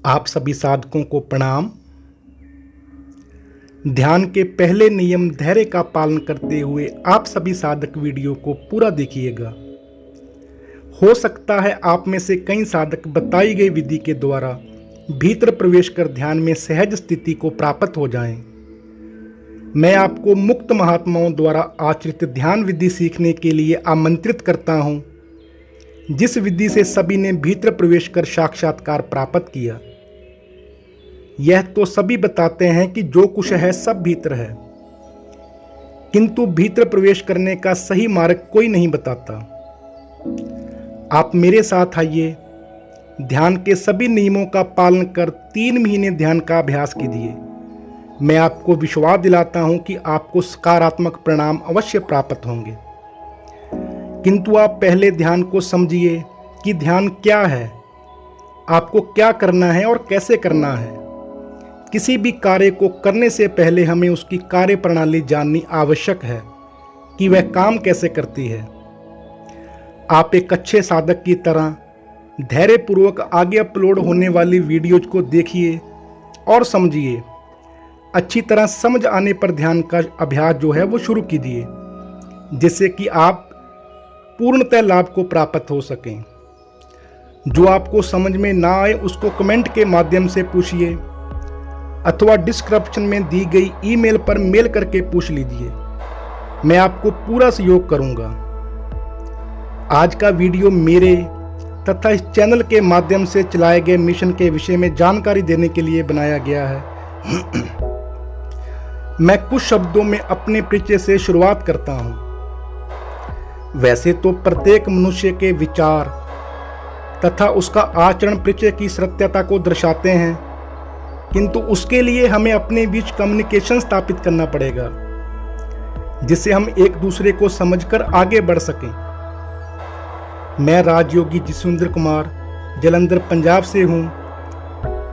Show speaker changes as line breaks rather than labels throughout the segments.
आप सभी साधकों को प्रणाम। ध्यान के पहले नियम धैर्य का पालन करते हुए आप सभी साधक वीडियो को पूरा देखिएगा। हो सकता है आप में से कई साधक बताई गई विधि के द्वारा भीतर प्रवेश कर ध्यान में सहज स्थिति को प्राप्त हो जाएं। मैं आपको मुक्त महात्माओं द्वारा आचरित ध्यान विधि सीखने के लिए आमंत्रित करता हूं, जिस विधि से सभी ने भीतर प्रवेश कर साक्षात्कार प्राप्त किया। यह तो सभी बताते हैं कि जो कुछ है सब भीतर है, किंतु भीतर प्रवेश करने का सही मार्ग कोई नहीं बताता। आप मेरे साथ आइए, ध्यान के सभी नियमों का पालन कर 3 महीने ध्यान का अभ्यास कीजिए। मैं आपको विश्वास दिलाता हूं कि आपको सकारात्मक परिणाम अवश्य प्राप्त होंगे। किंतु आप पहले ध्यान को समझिए कि ध्यान क्या है, आपको क्या करना है और कैसे करना है। किसी भी कार्य को करने से पहले हमें उसकी कार्य प्रणाली जाननी आवश्यक है कि वह काम कैसे करती है। आप एक अच्छे साधक की तरह धैर्यपूर्वक आगे अपलोड होने वाली वीडियोज को देखिए और समझिए। अच्छी तरह समझ आने पर ध्यान का अभ्यास जो है वो शुरू कीजिए, जिससे कि आप पूर्णतः लाभ को प्राप्त हो सकें। जो आपको समझ में ना आए उसको कमेंट के माध्यम से पूछिए अथवा डिस्क्रिप्शन में दी गई ईमेल पर मेल करके पूछ लीजिए। मैं आपको पूरा सहयोग करूंगा। आज का वीडियो मेरे तथा इस चैनल के माध्यम से चलाए गए मिशन के विषय में जानकारी देने के लिए बनाया गया है। मैं कुछ शब्दों में अपने परिचय से शुरुआत करता हूं। वैसे तो प्रत्येक मनुष्य के विचार तथा उसका आचरण परिचय की सत्यता को दर्शाते हैं, किंतु उसके लिए हमें अपने बीच कम्युनिकेशन स्थापित करना पड़ेगा, जिससे हम एक दूसरे को समझकर आगे बढ़ सकें। मैं राजयोगी जसविंदर कुमार जालंधर पंजाब से हूं।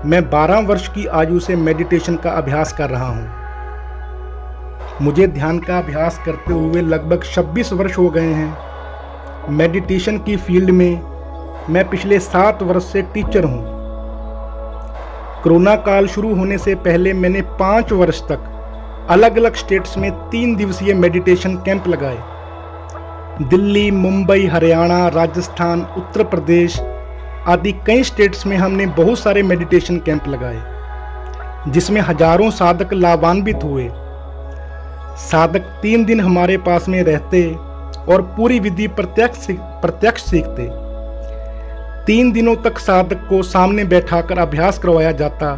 मैं 12 वर्ष की आयु से मेडिटेशन का अभ्यास कर रहा हूं। मुझे ध्यान का अभ्यास करते हुए लगभग 26 वर्ष हो गए हैं। मेडिटेशन की फील्ड में मैं पिछले 7 वर्ष से टीचर हूं। कोरोना काल शुरू होने से पहले मैंने 5 वर्ष तक अलग अलग स्टेट्स में 3 दिवसीय मेडिटेशन कैंप लगाए। दिल्ली, मुंबई, हरियाणा, राजस्थान, उत्तर प्रदेश आदि कई स्टेट्स में हमने बहुत सारे मेडिटेशन कैंप लगाए, जिसमें हजारों साधक लाभान्वित हुए। साधक 3 दिन हमारे पास में रहते और पूरी विधि प्रत्यक्ष सीखते। 3 दिनों तक साधक को सामने बैठाकर अभ्यास करवाया जाता,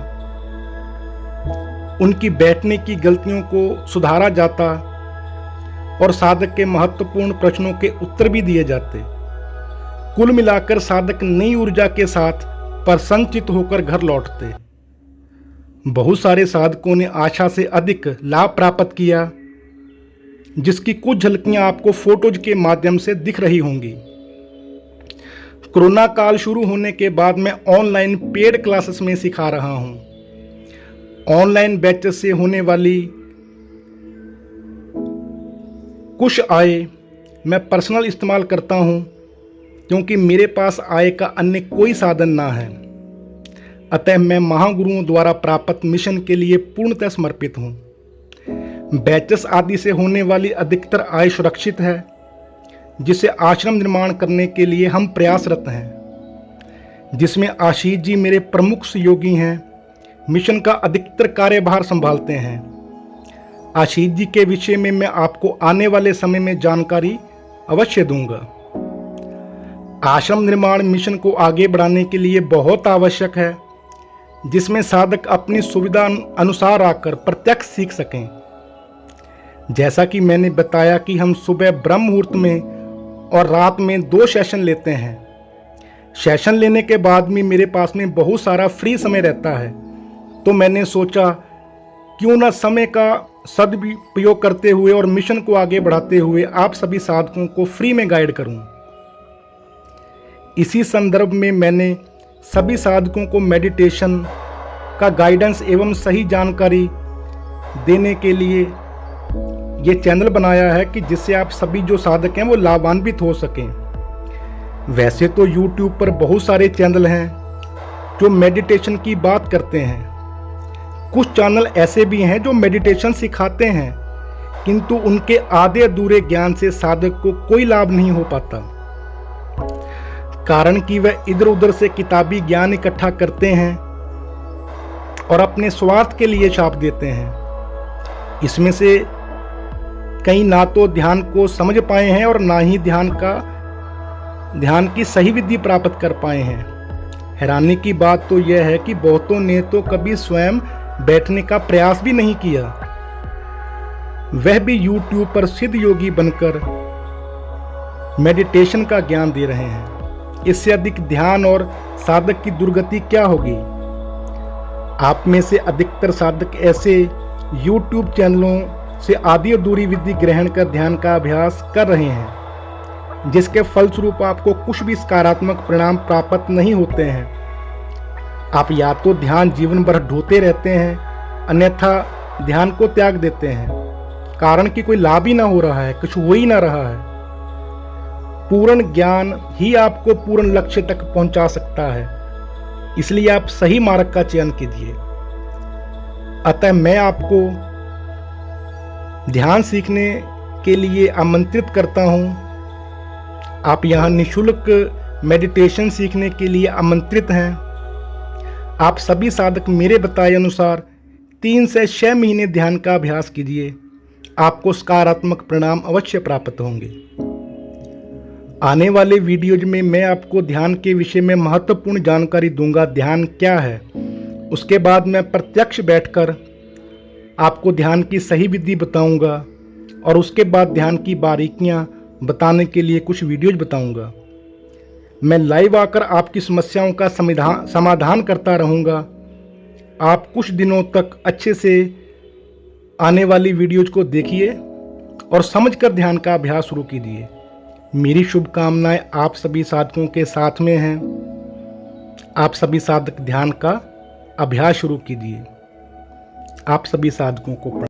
उनकी बैठने की गलतियों को सुधारा जाता और साधक के महत्वपूर्ण प्रश्नों के उत्तर भी दिए जाते। कुल मिलाकर साधक नई ऊर्जा के साथ प्रसन्नचित्त होकर घर लौटते। बहुत सारे साधकों ने आशा से अधिक लाभ प्राप्त किया, जिसकी कुछ झलकियां आपको फोटोज के माध्यम से दिख रही होंगी। कोरोना काल शुरू होने के बाद मैं ऑनलाइन पेड क्लासेस में सिखा रहा हूं। ऑनलाइन बैचेस से होने वाली कुछ आय मैं पर्सनल इस्तेमाल करता हूं, क्योंकि मेरे पास आय का अन्य कोई साधन ना है। अतः मैं महागुरुओं द्वारा प्राप्त मिशन के लिए पूर्णतः समर्पित हूं। बैचेस आदि से होने वाली अधिकतर आय सुरक्षित है, जिसे आश्रम निर्माण करने के लिए हम प्रयासरत हैं, जिसमें आशीष जी मेरे प्रमुख सहयोगी हैं। मिशन का अधिकतर कार्यभार संभालते हैं। आशीष जी के विषय में मैं आपको आने वाले समय में जानकारी अवश्य दूंगा। आश्रम निर्माण मिशन को आगे बढ़ाने के लिए बहुत आवश्यक है, जिसमें साधक अपनी सुविधा अनुसार आकर प्रत्यक्ष सीख सकें। जैसा कि मैंने बताया कि हम सुबह ब्रह्म मुहूर्त में और रात में 2 सेशन लेते हैं। सेशन लेने के बाद भी मेरे पास में बहुत सारा फ्री समय रहता है, तो मैंने सोचा क्यों ना समय का सदुपयोग करते हुए और मिशन को आगे बढ़ाते हुए आप सभी साधकों को फ्री में गाइड करूं। इसी संदर्भ में मैंने सभी साधकों को मेडिटेशन का गाइडेंस एवं सही जानकारी देने के लिए ये चैनल बनाया है, कि जिससे आप सभी जो साधक हैं वो लाभान्वित हो सकें। वैसे तो YouTube पर बहुत सारे चैनल हैं, जो मेडिटेशन की बात करते हैं। कुछ चैनल ऐसे भी हैं जो मेडिटेशन सिखाते हैं, किंतु उनके आधे अधूरे ज्ञान से साधक को कोई लाभ नहीं हो पाता, कारण कि वह इधर उधर से किताबी ज्ञान इकट्ठा करते हैं और अपने स्वार्थ के लिए छाप देते हैं। इसमें से कई ना तो ध्यान को समझ पाए हैं और ना ही ध्यान की सही विधि प्राप्त कर पाए हैं। हैरानी की बात तो यह है कि बहुतों ने तो कभी स्वयं बैठने का प्रयास भी नहीं किया, वह भी YouTube पर सिद्ध योगी बनकर मेडिटेशन का ज्ञान दे रहे हैं। इससे अधिक ध्यान और साधक की दुर्गति क्या होगी। आप में से अधिकतर साधक ऐसे YouTube चैनलों से आधी अधूरी विधि ग्रहण कर ध्यान का अभ्यास कर रहे हैं, जिसके फलस्वरूप आपको कुछ भी सकारात्मक परिणाम प्राप्त नहीं होते हैं। आप या तो ध्यान जीवन भर ढोते रहते हैं, अन्यथा ध्यान को त्याग देते हैं, कारण कि कोई लाभ ही ना हो रहा है, कुछ हो ही ना रहा है। पूर्ण ज्ञान ही आपको पूर्ण लक्ष्य तक पहुंचा सकता है, इसलिए आप सही मार्ग का चयन कीजिए। अतः मैं आपको ध्यान सीखने के लिए आमंत्रित करता हूं। आप यहां निःशुल्क मेडिटेशन सीखने के लिए आमंत्रित हैं। आप सभी साधक मेरे बताए अनुसार 3 से 6 महीने ध्यान का अभ्यास कीजिए, आपको सकारात्मक परिणाम अवश्य प्राप्त होंगे। आने वाले वीडियोज में मैं आपको ध्यान के विषय में महत्वपूर्ण जानकारी दूंगा। ध्यान क्या है, उसके बाद मैं प्रत्यक्ष बैठकर आपको ध्यान की सही विधि बताऊंगा और उसके बाद ध्यान की बारीकियां बताने के लिए कुछ वीडियोज बताऊंगा। मैं लाइव आकर आपकी समस्याओं का समाधान करता रहूंगा। आप कुछ दिनों तक अच्छे से आने वाली वीडियोज को देखिए और समझकर ध्यान का अभ्यास शुरू कीजिए। मेरी शुभकामनाएं आप सभी साधकों के साथ में हैं। आप सभी साधक ध्यान का अभ्यास शुरू कीजिए। आप सभी साधकों को